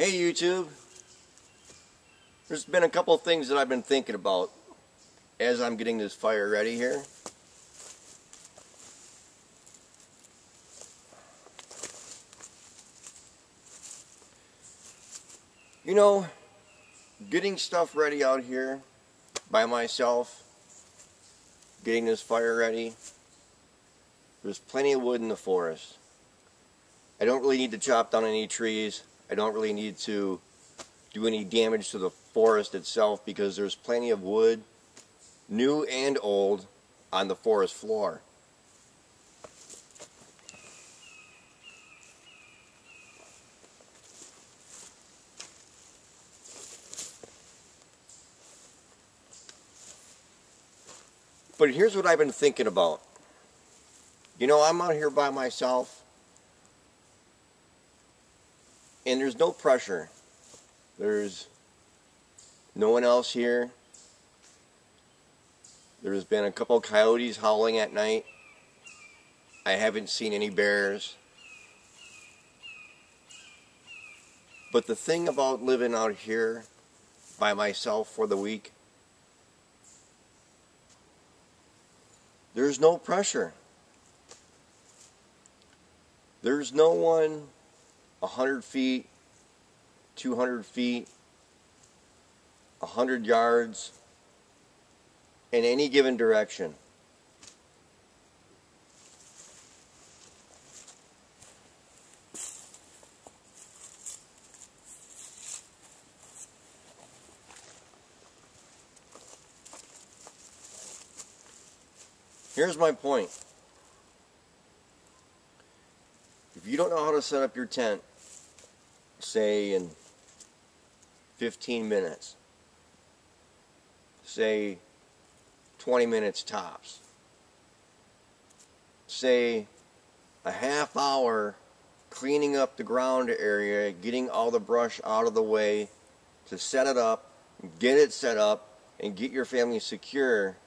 Hey YouTube, there's been a couple things that I've been thinking about as I'm getting this fire ready here. You know, getting stuff ready out here by myself, getting this fire ready, there's plenty of wood in the forest. I don't really need to chop down any trees. I don't really need to do any damage to the forest itself because there's plenty of wood, new and old, on the forest floor. But here's what I've been thinking about. You know, I'm out here by myself, and there's no pressure. There's no one else here. There's been a couple coyotes howling at night. I haven't seen any bears. But the thing about living out here by myself for the week, there's no pressure. There's no one 100 feet, 200 feet, 100 yards in any given direction. Here's my point. If you don't know how to set up your tent, say in 15 minutes, say 20 minutes tops, say a half hour cleaning up the ground area, getting all the brush out of the way to set it up, get it set up, and get your family secure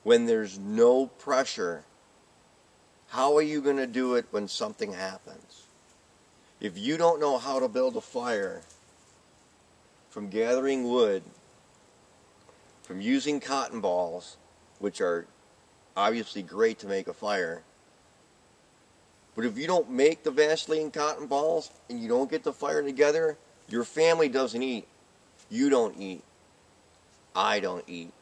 when there's no pressure. How are you going to do it when something happens? If you don't know how to build a fire, from gathering wood, from using cotton balls, which are obviously great to make a fire, but if you don't make the Vaseline cotton balls and you don't get the fire together, your family doesn't eat. You don't eat. I don't eat.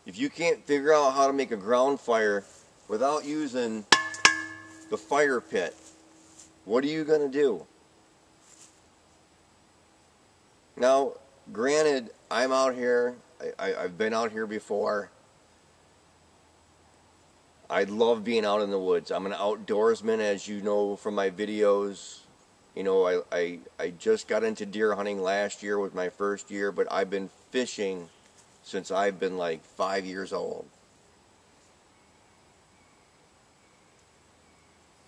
If you can't figure out how to make a ground fire without using the fire pit, what are you going to do? Now, granted, I'm out here. I've been out here before. I love being out in the woods. I'm an outdoorsman, as you know from my videos. You know, I just got into deer hunting last year, was my first year, but I've been fishing since I've been like 5 years old.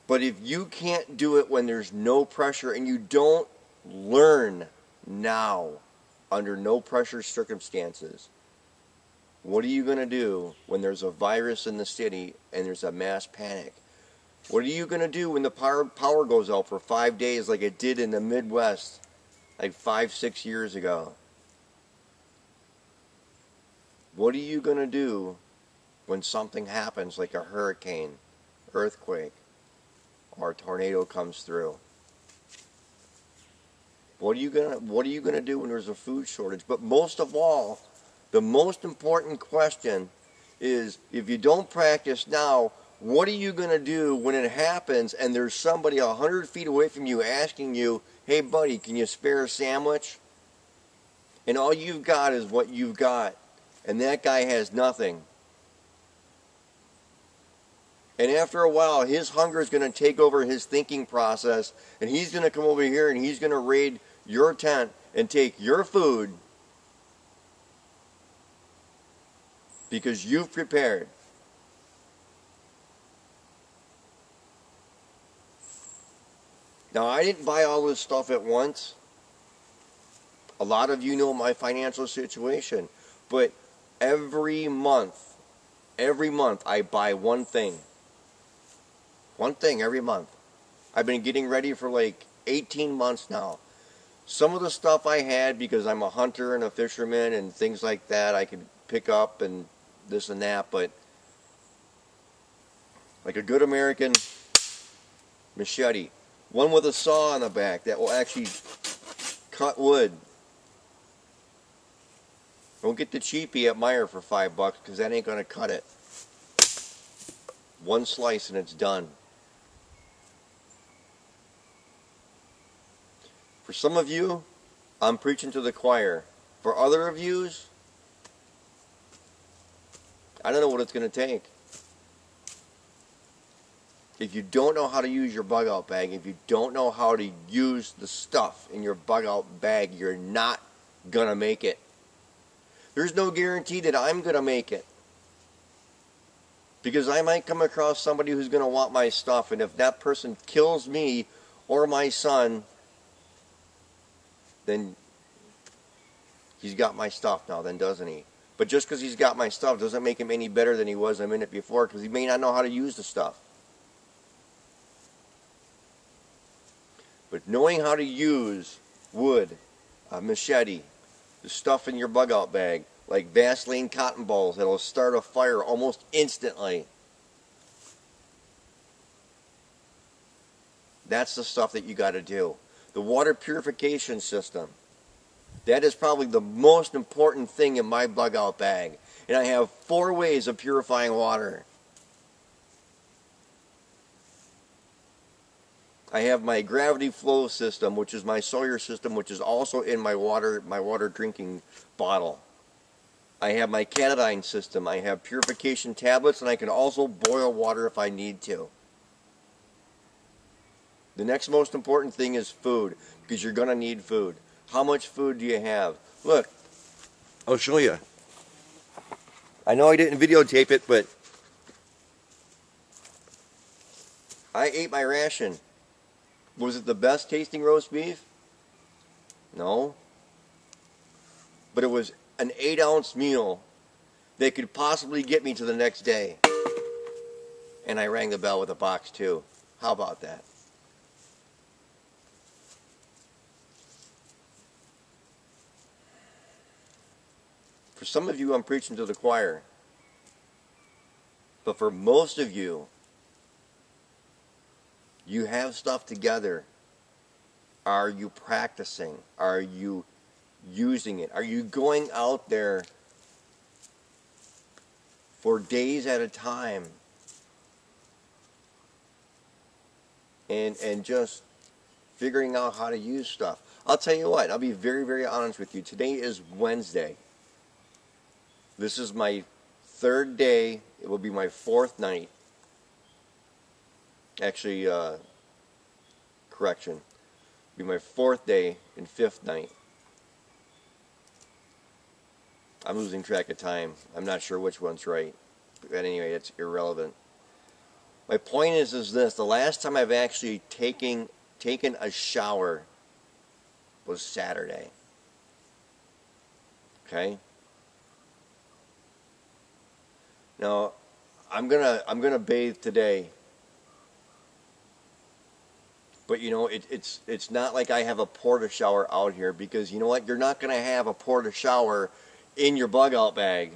But if you can't do it when there's no pressure and you don't learn now under no pressure circumstances, what are you going to do when there's a virus in the city and there's a mass panic? What are you going to do when the power goes out for 5 days like it did in the Midwest like 5-6 years ago? What are you going to do when something happens like a hurricane, earthquake, or a tornado comes through? What are you going to do when there's a food shortage? But most of all, the most important question is, if you don't practice now, what are you going to do when it happens and there's somebody 100 feet away from you asking you, hey buddy, can you spare a sandwich? And all you've got is what you've got, and that guy has nothing. And after a while, his hunger is going to take over his thinking process, and he's going to come over here and he's going to raid your tent and take your food because you've prepared. Now, I didn't buy all this stuff at once. A lot of you know my financial situation, but every month I buy one thing. One thing every month. I've been getting ready for like 18 months now. Some of the stuff I had, because I'm a hunter and a fisherman and things like that, I could pick up and this and that, but like a good American machete, one with a saw on the back that will actually cut wood. Don't get the cheapie at Meijer for $5 because that ain't gonna cut it. One slice and it's done. For some of you, I'm preaching to the choir. For other of yous, I don't know what it's gonna take. If you don't know how to use your bug out bag, if you don't know how to use the stuff in your bug out bag, you're not gonna make it. There's no guarantee that I'm going to make it. Because I might come across somebody who's going to want my stuff, and if that person kills me or my son, then he's got my stuff now, then, doesn't he? But just because he's got my stuff doesn't make him any better than he was a minute before, because he may not know how to use the stuff. But knowing how to use wood, a machete, the stuff in your bug out bag, like Vaseline cotton balls that'll start a fire almost instantly. That's the stuff that you got to do. The water purification system. That is probably the most important thing in my bug out bag. And I have 4 ways of purifying water. I have my gravity flow system, which is my Sawyer system, which is also in my water drinking bottle. I have my Katadyn system. I have purification tablets, and I can also boil water if I need to. The next most important thing is food, because you're going to need food. How much food do you have? Look, I'll show you. I know I didn't videotape it, but I ate my ration. Was it the best tasting roast beef? No. But it was an 8-ounce meal that could possibly get me to the next day. And I rang the bell with a box too. How about that? For some of you, I'm preaching to the choir. But for most of you, you have stuff together. Are you practicing? Are you using it? Are you going out there for days at a time and just figuring out how to use stuff? I'll tell you what, I'll be very, very honest with you. Today is Wednesday. This is my 3rd day. It will be my 4th night. Actually, correction. It'll be my 4th day and 5th night. I'm losing track of time. I'm not sure which one's right. But anyway, it's irrelevant. My point is this. The last time I've actually taken a shower was Saturday. Okay? Now, I'm gonna bathe today. But you know, it's not like I have a porta shower out here, because you know what? You're not gonna have a porta shower in your bug out bag.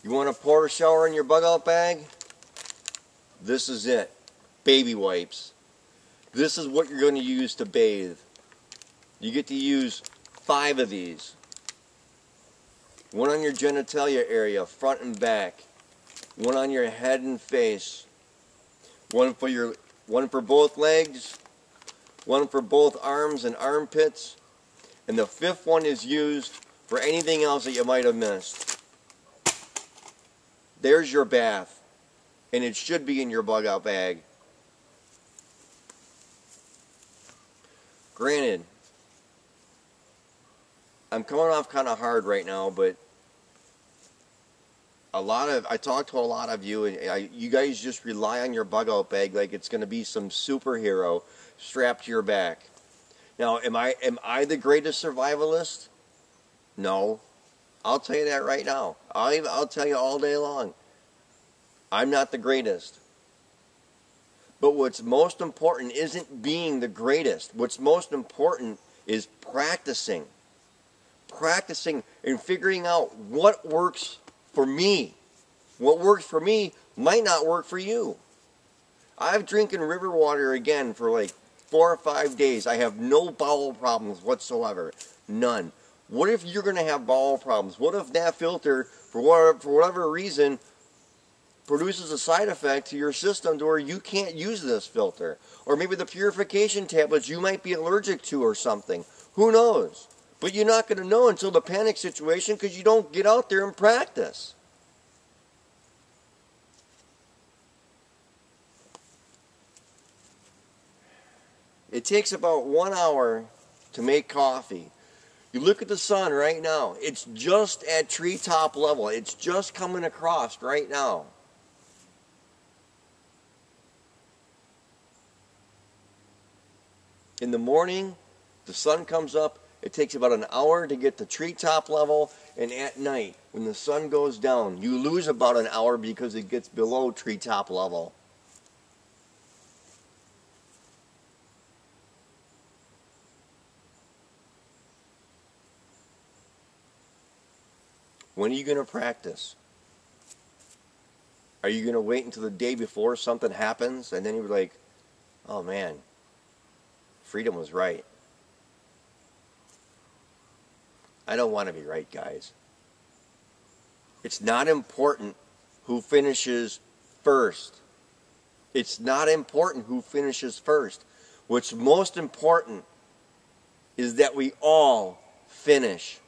You want a porta shower in your bug out bag? This is it. Baby wipes. This is what you're going to use to bathe. You get to use 5 of these. One on your genitalia area, front and back. One on your head and face. One for both legs. One for both arms and armpits. And the 5th one is used for anything else that you might have missed. There's your bath. And it should be in your bug out bag. Granted, I'm coming off kind of hard right now, but I talk to a lot of you, and you guys just rely on your bug out bag like it's going to be some superhero strapped to your back. Now, am I the greatest survivalist? No. I'll tell you that right now. I'll tell you all day long. I'm not the greatest. But what's most important isn't being the greatest. What's most important is practicing. Practicing and figuring out what works for me. What works for me might not work for you. I've drinking river water again for like 4 or 5 days. I have no bowel problems whatsoever. None. What if you're going to have bowel problems? What if that filter, for whatever reason, produces a side effect to your system to where you can't use this filter? Or maybe the purification tablets you might be allergic to or something. Who knows? But you're not going to know until the panic situation because you don't get out there and practice. It takes about 1 hour to make coffee. You look at the sun right now. It's just at treetop level. It's just coming across right now. In the morning, the sun comes up. It takes about an hour to get to treetop level. And at night, when the sun goes down, you lose about an hour because it gets below treetop level. When are you going to practice? Are you going to wait until the day before something happens and then you're like, oh man, freedom was right? I don't want to be right, guys. It's not important who finishes first. It's not important who finishes first. What's most important is that we all finish.